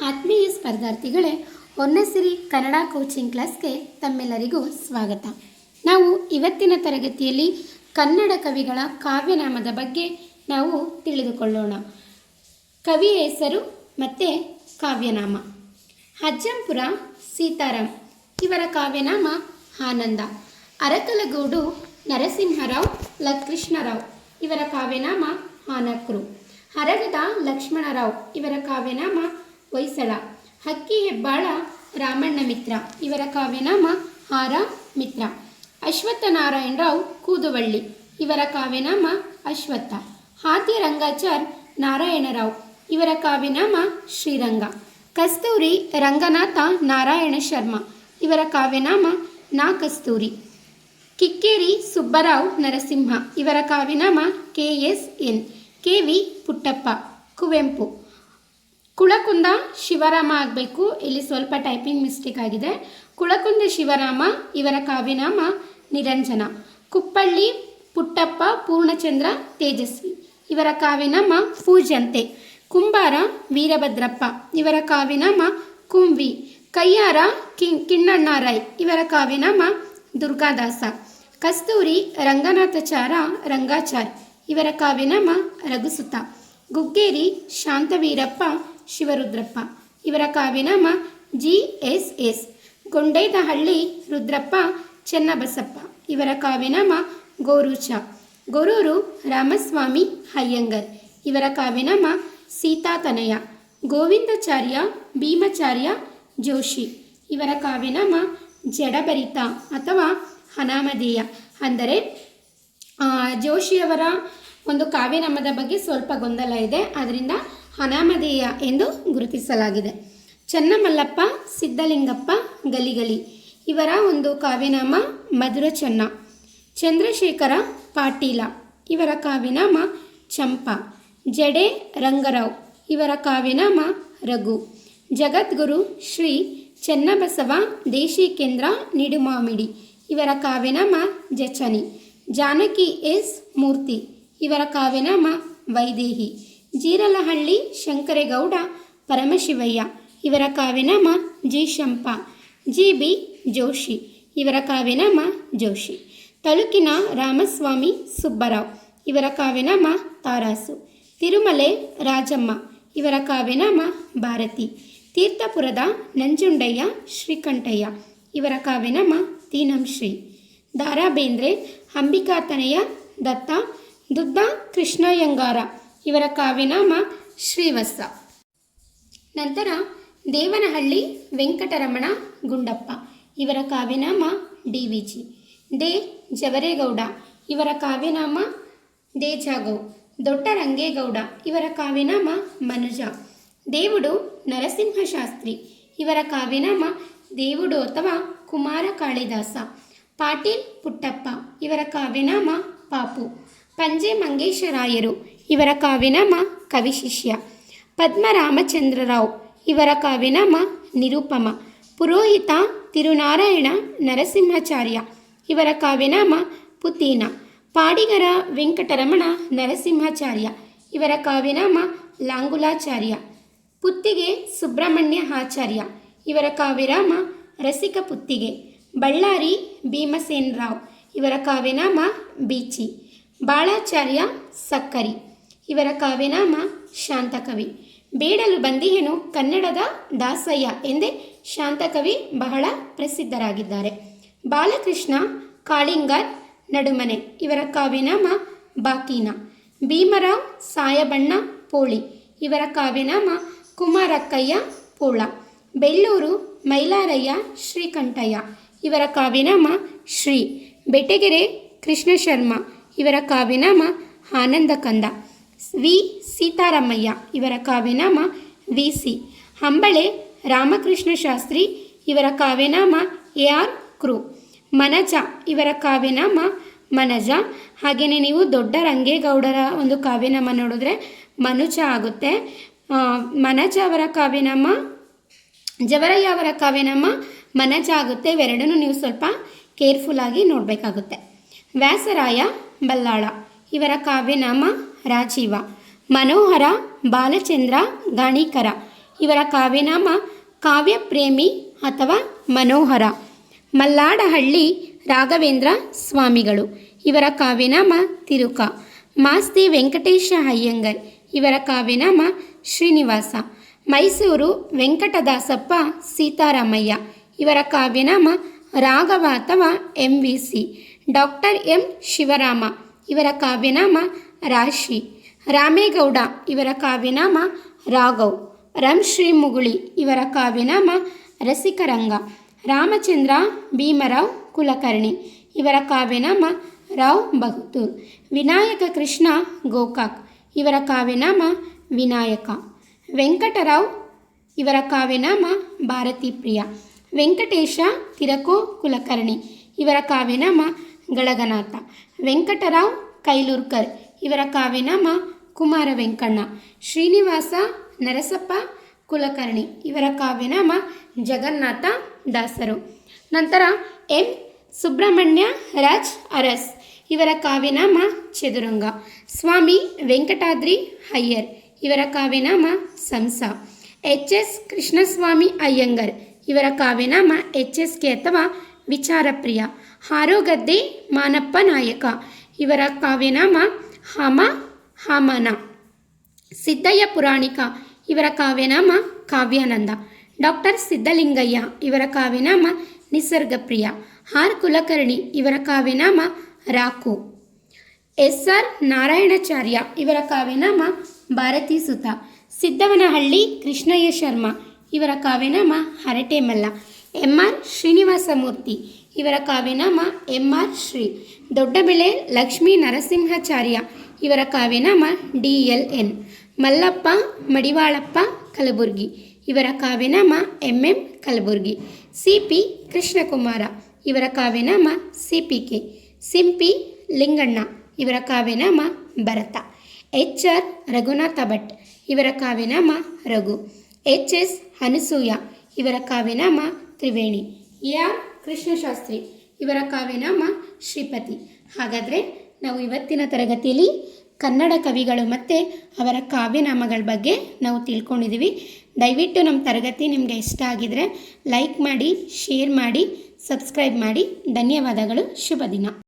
ಆತ್ಮೀಯ ಸ್ಪರ್ಧಾರ್ಥಿಗಳೇ, ಹೊನ್ನಸಿರಿ ಕನ್ನಡ ಕೋಚಿಂಗ್ ಕ್ಲಾಸ್ಗೆ ತಮ್ಮೆಲ್ಲರಿಗೂ ಸ್ವಾಗತ. ನಾವು ಇವತ್ತಿನ ತರಗತಿಯಲ್ಲಿ ಕನ್ನಡ ಕವಿಗಳ ಕಾವ್ಯನಾಮದ ಬಗ್ಗೆ ನಾವು ತಿಳಿದುಕೊಳ್ಳೋಣ. ಕವಿಯ ಹೆಸರು ಮತ್ತು ಕಾವ್ಯನಾಮ. ಅಜ್ಜಂಪುರ ಸೀತಾರಾಮ್, ಇವರ ಕಾವ್ಯನಾಮ ಆನಂದ. ಅರಕಲಗೂಡು ನರಸಿಂಹರಾವ್ ಲಕೃಷ್ಣರಾವ್, ಇವರ ಕಾವ್ಯನಾಮ ಆನಕ್ರು. ಹರಗದ ಲಕ್ಷ್ಮಣರಾವ್, ಇವರ ಕಾವ್ಯನಾಮ ಹೊಯ್ಸಳ. ಹಕ್ಕಿ ಹೆಬ್ಬಾಳ ರಾಮಣ್ಣ ಮಿತ್ರ, ಇವರ ಕಾವ್ಯನಾಮ ಆರ ಮಿತ್ರ. ಅಶ್ವತ್ಥನಾರಾಯಣರಾವ್ ಕೂದುವಳ್ಳಿ, ಇವರ ಕಾವ್ಯನಾಮ ಅಶ್ವತ್ಥ. ಆದ್ಯ ರಂಗಾಚಾರ್ ನಾರಾಯಣರಾವ್, ಇವರ ಕಾವ್ಯನಾಮ ಶ್ರೀರಂಗ. ಕಸ್ತೂರಿ ರಂಗನಾಥ ನಾರಾಯಣ ಶರ್ಮ, ಇವರ ಕಾವ್ಯನಾಮ ನಾ ಕಸ್ತೂರಿ. ಕಿಕ್ಕೇರಿ ಸುಬ್ಬರಾವ್ ನರಸಿಂಹ, ಇವರ ಕಾವ್ಯನಾಮ KSN. KV ಪುಟ್ಟಪ್ಪ, ಕುವೆಂಪು. ಕುಳಕುಂದ ಶಿವರಾಮ ಆಗಬೇಕು, ಇಲ್ಲಿ ಸ್ವಲ್ಪ ಟೈಪಿಂಗ್ ಮಿಸ್ಟೇಕ್ ಆಗಿದೆ. ಕುಳಕುಂದ ಶಿವರಾಮ, ಇವರ ಕಾವ್ಯನಾಮ ನಿರಂಜನ. ಕುಪ್ಪಳ್ಳಿ ಪುಟ್ಟಪ್ಪ ಪೂರ್ಣಚಂದ್ರ ತೇಜಸ್ವಿ, ಇವರ ಕಾವ್ಯನಾಮ ಪೂಜಂತೆ. ಕುಂಬಾರ ವೀರಭದ್ರಪ್ಪ, ಇವರ ಕಾವ್ಯನಾಮ ಕುಂವಿ. ಕಯ್ಯಾರ ಕಿಣ್ಣಣ್ಣಾರೈ, ಇವರ ಕಾವ್ಯನಾಮ ದುರ್ಗಾದಾಸ. ಕಸ್ತೂರಿ ರಂಗನಾಥಾಚಾರ ರಂಗಾಚಾರ್, ಇವರ ಕಾವ್ಯನಾಮ ರಘುಸುತ. ಗುಗ್ಗೇರಿ ಶಾಂತವೀರಪ್ಪ ಶಿವರುದ್ರಪ್ಪ, ಇವರ ಕಾವ್ಯನಾಮ GSS. ಗೊಂಡೇದಹಳ್ಳಿ ರುದ್ರಪ್ಪ ಚೆನ್ನಬಸಪ್ಪ, ಇವರ ಕಾವ್ಯನಾಮ ಗೋರುಚ. ಗೊರೂರು ರಾಮಸ್ವಾಮಿ ಅಯ್ಯಂಗರ್, ಇವರ ಕಾವ್ಯನಾಮ ಸೀತಾತನಯ. ಗೋವಿಂದಾಚಾರ್ಯ ಭೀಮಾಚಾರ್ಯ ಜೋಶಿ, ಇವರ ಕಾವ್ಯನಾಮ ಜಡಭರಿತ ಅಥವಾ ಅನಾಮಧೇಯ. ಅಂದರೆ ಜೋಶಿಯವರ ಒಂದು ಕಾವ್ಯನಾಮದ ಬಗ್ಗೆ ಸ್ವಲ್ಪ ಗೊಂದಲ ಇದೆ, ಅದರಿಂದ ಅನಾಮಧೇಯ ಎಂದು ಗುರುತಿಸಲಾಗಿದೆ. ಚನ್ನಮಲ್ಲಪ್ಪ ಸಿದ್ಧಲಿಂಗಪ್ಪ ಗಲಿಗಲಿ, ಇವರ ಒಂದು ಕಾವ್ಯನಾಮ ಮಧುರ ಚೆನ್ನ. ಚಂದ್ರಶೇಖರ ಪಾಟೀಲ, ಇವರ ಕಾವ್ಯನಾಮ ಚಂಪಾ. ಜಡೆ ರಂಗರಾವ್, ಇವರ ಕಾವ್ಯನಾಮ ರಘು. ಜಗದ್ಗುರು ಶ್ರೀ ಚೆನ್ನಬಸವ ದೇಶಿಕೇಂದ್ರ ನಿಡುಮಾಮಿಡಿ, ಇವರ ಕಾವ್ಯನಾಮ ಜಚನಿ. ಜಾನಕಿ S ಮೂರ್ತಿ, ಇವರ ಕಾವ್ಯನಾಮ ವೈದೇಹಿ. ಜೀರಲಹಳ್ಳಿ ಶಂಕರೇಗೌಡ ಪರಮಶಿವಯ್ಯ, ಇವರ ಕಾವ್ಯನಾಮ ಜಿ.ಶಂಪ. GB ಜೋಶಿ, ಇವರ ಕಾವ್ಯನಾಮ ಜೋಶಿ. ತಳುಕಿನ ರಾಮಸ್ವಾಮಿ ಸುಬ್ಬರಾವ್, ಇವರ ಕಾವ್ಯನಾಮ ತಾರಾಸು. ತಿರುಮಲೆ ರಾಜಮ್ಮ, ಇವರ ಕಾವ್ಯನಾಮ ಭಾರತಿ. ತೀರ್ಥಪುರದ ನಂಜುಂಡಯ್ಯ ಶ್ರೀಕಂಠಯ್ಯ, ಇವರ ಕಾವ್ಯನಾಮ ತೀನಂಶ್ರೀ. ದಾರಾ ಬೇಂದ್ರೆ ಅಂಬಿಕಾತನಯ ದತ್ತ. ದುದ್ದ ಕೃಷ್ಣಯ್ಯಂಗಾರ, ಇವರ ಕಾವ್ಯನಾಮ ಶ್ರೀವತ್ಸ. ನಂತರ ದೇವನಹಳ್ಳಿ ವೆಂಕಟರಮಣ ಗುಂಡಪ್ಪ, ಇವರ ಕಾವ್ಯನಾಮ DVG. ದೇ ಜವರೇಗೌಡ, ಇವರ ಕಾವ್ಯನಾಮ ದೇಜಾಗೌ. ದೊಡ್ಡ ರಂಗೇಗೌಡ, ಇವರ ಕಾವ್ಯನಾಮ ಮನುಜ. ದೇವುಡು ನರಸಿಂಹಶಾಸ್ತ್ರಿ, ಇವರ ಕಾವ್ಯನಾಮ ದೇವುಡು ಅಥವಾ ಕುಮಾರ ಕಾಳಿದಾಸ. ಪಾಟೀಲ್ ಪುಟ್ಟಪ್ಪ, ಇವರ ಕಾವ್ಯನಾಮ ಪಾಪು. ಪಂಜೆ ಮಂಗೇಶರಾಯರು, ಇವರ ಕಾವ್ಯನಾಮ ಕವಿಶಿಷ್ಯ. ಪದ್ಮರಾಮಚಂದ್ರರಾವ್, ಇವರ ಕಾವ್ಯನಾಮ ನಿರುಪಮ. ಪುರೋಹಿತ ತಿರುನಾರಾಯಣ ನರಸಿಂಹಾಚಾರ್ಯ, ಇವರ ಕಾವ್ಯನಾಮ ಪುತೀನ. ಪಾಡಿಗರ ವೆಂಕಟರಮಣ ನರಸಿಂಹಾಚಾರ್ಯ, ಇವರ ಕಾವ್ಯನಾಮ ಲಾಂಗುಲಾಚಾರ್ಯ. ಪುತ್ತಿಗೆ ಸುಬ್ರಹ್ಮಣ್ಯ ಆಚಾರ್ಯ, ಇವರ ಕಾವ್ಯನಾಮ ರಸಿಕ ಪುತ್ತಿಗೆ. ಬಳ್ಳಾರಿ ಭೀಮಸೇನರಾವ್, ಇವರ ಕಾವ್ಯನಾಮ ಬೀಚಿ. ಬಾಳಾಚಾರ್ಯ ಸಕ್ಕರಿ, ಇವರ ಕಾವ್ಯನಾಮ ಶಾಂತಕವಿ. ಬೇಡಲು ಬಂದಿಹೇನು ಕನ್ನಡದ ದಾಸಯ್ಯ ಎಂದೇ ಶಾಂತಕವಿ ಬಹಳ ಪ್ರಸಿದ್ಧರಾಗಿದ್ದಾರೆ. ಬಾಲಕೃಷ್ಣ ಕಾಳಿಂಗರ್ ನಡುಮನೆ, ಇವರ ಕಾವ್ಯನಾಮ ಬಾಕೀನ. ಭೀಮರಾವ್ ಸಾಯಬಣ್ಣ ಪೋಳಿ, ಇವರ ಕಾವ್ಯನಾಮ ಕುಮಾರಕ್ಕಯ್ಯ ಪೋಳ. ಬೆಳ್ಳೂರು ಮೈಲಾರಯ್ಯ ಶ್ರೀಕಂಠಯ್ಯ, ಇವರ ಕಾವ್ಯನಾಮ ಶ್ರೀ. ಬೆಟಗೆರೆ ಕೃಷ್ಣಶರ್ಮ, ಇವರ ಕಾವ್ಯನಾಮ ಆನಂದಕಂದ. ವಿ ಸೀತಾರಾಮಯ್ಯ, ಇವರ ಕಾವ್ಯನಾಮ VC. ಹಂಬಳೆ ರಾಮಕೃಷ್ಣ ಶಾಸ್ತ್ರಿ, ಇವರ ಕಾವ್ಯನಾಮ AR ಕೃ. ಮನಜ, ಇವರ ಕಾವ್ಯನಾಮ ಮನಜ. ಹಾಗೆಯೇ ನೀವು ದೊಡ್ಡ ರಂಗೇಗೌಡರ ಒಂದು ಕಾವ್ಯನಾಮ ನೋಡಿದ್ರೆ ಮನುಜ ಆಗುತ್ತೆ. ಮನಜ ಅವರ ಕಾವ್ಯನಾಮ ಜವರಯ್ಯ ಅವರ ಕಾವ್ಯನಾಮ ಮನಜ ಆಗುತ್ತೆ. ಇವೆರಡನ್ನೂ ನೀವು ಸ್ವಲ್ಪ ಕೇರ್ಫುಲ್ಲಾಗಿ ನೋಡಬೇಕಾಗುತ್ತೆ. ವ್ಯಾಸರಾಯ ಬಲ್ಲಾಳ, ಇವರ ಕಾವ್ಯನಾಮ ರಾಜೀವ. ಮನೋಹರ ಬಾಲಚಂದ್ರ ಗಾಣಿಕರ, ಇವರ ಕಾವ್ಯನಾಮ ಕಾವ್ಯಪ್ರೇಮಿ ಅಥವಾ ಮನೋಹರ. ಮಲ್ಲಾಡಹಳ್ಳಿ ರಾಘವೇಂದ್ರ ಸ್ವಾಮಿಗಳು. ಇವರ ಕಾವ್ಯನಾಮ ತಿರುಕ. ಮಾಸ್ತಿ ವೆಂಕಟೇಶ ಅಯ್ಯಂಗರ್. ಇವರ ಕಾವ್ಯನಾಮ ಶ್ರೀನಿವಾಸ. ಮೈಸೂರು ವೆಂಕಟದಾಸಪ್ಪ ಸೀತಾರಾಮಯ್ಯ. ಇವರ ಕಾವ್ಯನಾಮ ರಾಘವ ಅಥವಾ MVC. Doctor M Shivarama. ಇವರ ಕಾವ್ಯನಾಮ ರಾಶಿ. ರಾಮೇಗೌಡ. ಇವರ ಕಾವ್ಯನಾಮ ರಾಘವ್. ಶ್ರೀ ಮುಗುಳಿ. ಇವರ ಕಾವ್ಯನಾಮ ರಸಿಕರಂಗ. ರಾಮಚಂದ್ರ ಭೀಮರಾವ್ ಕುಲಕರ್ಣಿ. ಇವರ ಕಾವ್ಯನಾಮ ರಾವ್ ಬಹದ್ದೂರ್. ವಿನಾಯಕ ಕೃಷ್ಣ ಗೋಕಾಕ್. ಇವರ ಕಾವ್ಯನಾಮ ವಿನಾಯಕ. ವೆಂಕಟರಾವ್. ಇವರ ಕಾವ್ಯನಾಮ ಭಾರತೀ ಪ್ರಿಯ. ವೆಂಕಟೇಶ ತಿರಕೋ ಕುಲಕರ್ಣಿ. ಇವರ ಕಾವ್ಯನಾಮ ಗಳಗನಾಥ. ವೆಂಕಟರಾವ್ ಕೈಲೂರ್ಕರ್. ಇವರ ಕಾವ್ಯನಾಮ ಕುಮಾರ ವೆಂಕಣ್ಣ. ಶ್ರೀನಿವಾಸ ನರಸಪ್ಪ ಕುಲಕರ್ಣಿ. ಇವರ ಕಾವ್ಯನಾಮ ಜಗನ್ನಾಥ ದಾಸರು. ನಂತರ M ಸುಬ್ರಹ್ಮಣ್ಯ ರಾಜ್ ಅರಸ್. ಇವರ ಕಾವ್ಯನಾಮ ಚದುರಂಗ. ಸ್ವಾಮಿ ವೆಂಕಟಾದ್ರಿ ಅಯ್ಯರ್. ಇವರ ಕಾವ್ಯನಾಮ ಸಂಸ. HS ಕೃಷ್ಣಸ್ವಾಮಿ ಅಯ್ಯಂಗರ್. ಇವರ ಕಾವ್ಯನಾಮ HSK ಅಥವಾ ವಿಚಾರಪ್ರಿಯ. ಹಾರೋಗದ್ದೆ ಮಾನಪ್ಪ ನಾಯಕ. ಇವರ ಕಾವ್ಯನಾಮ ಹಾಮನ. ಸಿದ್ದಯ್ಯ ಪುರಾಣಿಕ. ಇವರ ಕಾವ್ಯನಾಮ ಕಾವ್ಯಾನಂದ. ಡಾಕ್ಟರ್ ಸಿದ್ದಲಿಂಗಯ್ಯ. ಇವರ ಕಾವ್ಯನಾಮ ನಿಸರ್ಗಪ್ರಿಯ. R ಕುಲಕರ್ಣಿ. ಇವರ ಕಾವ್ಯನಾಮ ರಾಕು. SR ನಾರಾಯಣಾಚಾರ್ಯ. ಇವರ ಕಾವ್ಯನಾಮ ಭಾರತೀ ಸುತ. ಸಿದ್ದವನಹಳ್ಳಿ ಕೃಷ್ಣಯ್ಯ ಶರ್ಮ. ಇವರ ಕಾವ್ಯನಾಮ ಹರಟೆಮಲ್ಲ. MR ಶ್ರೀನಿವಾಸಮೂರ್ತಿ. ಇವರ ಕಾವ್ಯನಾಮ MR ಶ್ರೀ. ದೊಡ್ಡಬೆಳೆ ಲಕ್ಷ್ಮೀ ನರಸಿಂಹಾಚಾರ್ಯ. ಇವರ ಕಾವ್ಯನಾಮ DLN. ಮಲ್ಲಪ್ಪ ಮಡಿವಾಳಪ್ಪ ಕಲಬುರ್ಗಿ. ಇವರ ಕಾವ್ಯನಾಮ MM ಕಲಬುರ್ಗಿ. CP ಕೃಷ್ಣಕುಮಾರ. ಇವರ ಕಾವ್ಯನಾಮ CPK. ಸಿಂಪಿ ಲಿಂಗಣ್ಣ. ಇವರ ಕಾವ್ಯನಾಮ ಭರತ. HR ರಘುನಾಥ ಭಟ್. ಇವರ ಕಾವ್ಯನಾಮ ರಘು. HS ಅನಸೂಯ. ಇವರ ಕಾವ್ಯನಾಮ ತ್ರಿವೇಣಿ. AR ಕೃಷ್ಣಶಾಸ್ತ್ರಿ. ಇವರ ಕಾವ್ಯನಾಮ ಶ್ರೀಪತಿ. ಹಾಗಾದರೆ ನಾವು ಇವತ್ತಿನ ತರಗತಿಯಲ್ಲಿ ಕನ್ನಡ ಕವಿಗಳು ಮತ್ತು ಅವರ ಕಾವ್ಯನಾಮಗಳ ಬಗ್ಗೆ ನಾವು ತಿಳ್ಕೊಂಡಿದ್ದೀವಿ. ದಯವಿಟ್ಟು ನಮ್ಮ ತರಗತಿ ನಿಮಗೆ ಇಷ್ಟ ಆಗಿದರೆ ಲೈಕ್ ಮಾಡಿ, ಶೇರ್ ಮಾಡಿ, ಸಬ್ಸ್ಕ್ರೈಬ್ ಮಾಡಿ. ಧನ್ಯವಾದಗಳು. ಶುಭ ದಿನ.